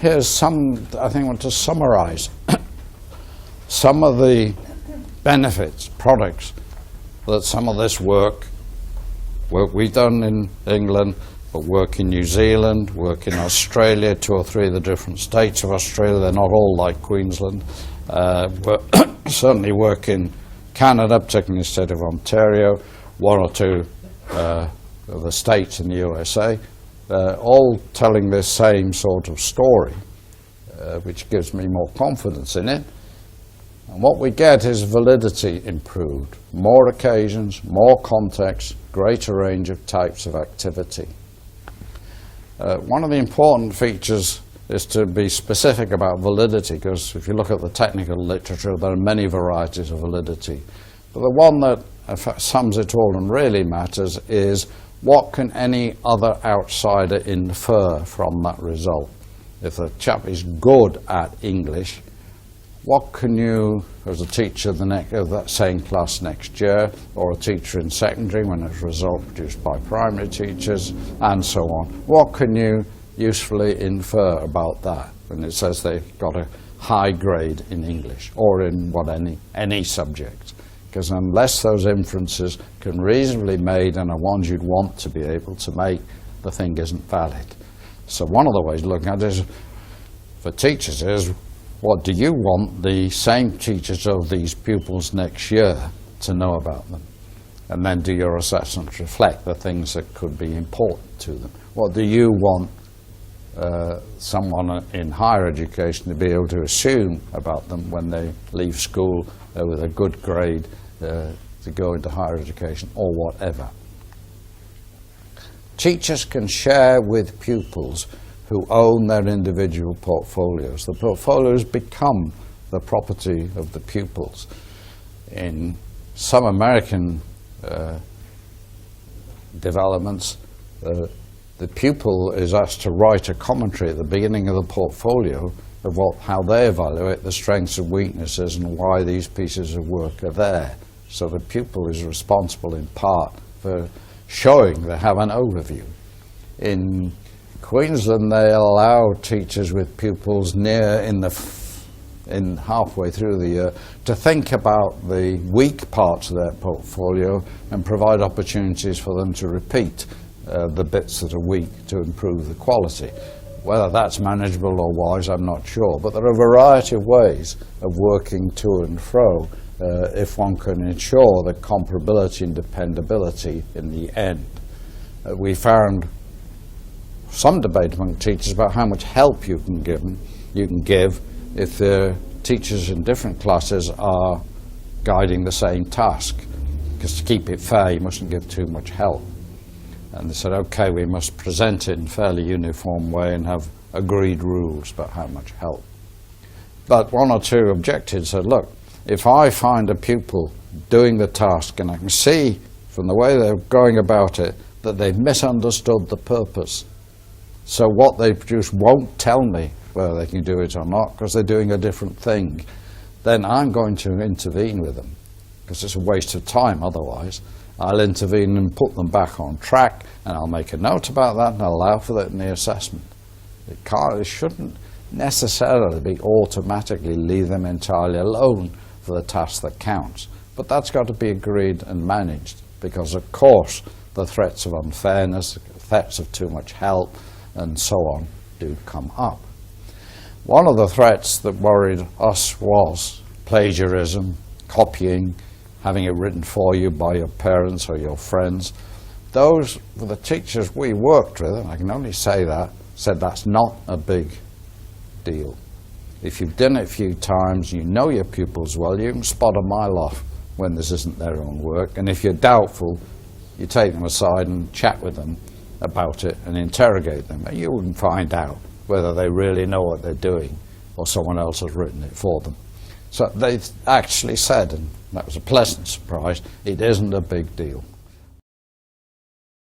here's some, I think I want to summarize some of the benefits, products, that some of this work we've done in England, but work in New Zealand, work in Australia, 2 or 3 of the different states of Australia, they're not all like Queensland, certainly work in Canada, particularly in the state of Ontario, 1 or 2 of the states in the USA, all telling this same sort of story, which gives me more confidence in it. And what we get is validity improved, more occasions, more context, greater range of types of activity. One of the important features is to be specific about validity, because if you look at the technical literature, there are many varieties of validity. But the one that sums it all and really matters is, what can any other outsider infer from that result? If the chap is good at English, what can you, as a teacher of that same class next year, or a teacher in secondary when it's a result produced by primary teachers, and so on, what can you usefully infer about that when it says they've got a high grade in English, or in any subject? Because unless those inferences can reasonably be made and are ones you'd want to be able to make, the thing isn't valid. So one of the ways of looking at it is, for teachers, is what do you want the same teachers of these pupils next year to know about them? And then do your assessments reflect the things that could be important to them? What do you want someone in higher education to be able to assume about them when they leave school with a good grade to go into higher education or whatever? Teachers can share with pupils who own their individual portfolios. The portfolios become the property of the pupils. In some American developments, the pupil is asked to write a commentary at the beginning of the portfolio of how they evaluate the strengths and weaknesses and why these pieces of work are there. So the pupil is responsible in part for showing they have an overview. In Queensland, they allow teachers with pupils in halfway through the year to think about the weak parts of their portfolio and provide opportunities for them to repeat the bits that are weak to improve the quality. Whether that's manageable or wise, I'm not sure, but there are a variety of ways of working to and fro if one can ensure the comparability and dependability in the end. We found some debate among teachers about how much help you can give if the teachers in different classes are guiding the same task, because to keep it fair you mustn't give too much help. And they said, okay, we must present it in a fairly uniform way and have agreed rules about how much help. But 1 or 2 objected, said, look, if I find a pupil doing the task and I can see from the way they're going about it that they've misunderstood the purpose, so what they produce won't tell me whether they can do it or not because they're doing a different thing, then I'm going to intervene with them, because it's a waste of time otherwise. I'll intervene and put them back on track, and I'll make a note about that and I'll allow for that in the assessment. It shouldn't necessarily be automatically leave them entirely alone for the task that counts. But that's got to be agreed and managed, because of course the threats of unfairness, the threats of too much help and so on do come up. One of the threats that worried us was plagiarism, copying, having it written for you by your parents or your friends. Those were the teachers we worked with, and I can only say that, said that's not a big deal. If you've done it a few times, you know your pupils well, you can spot a mile off when this isn't their own work. And if you're doubtful, you take them aside and chat with them about it and interrogate them. And you can find out whether they really know what they're doing or someone else has written it for them. So they actually said, and that was a pleasant surprise, it isn't a big deal.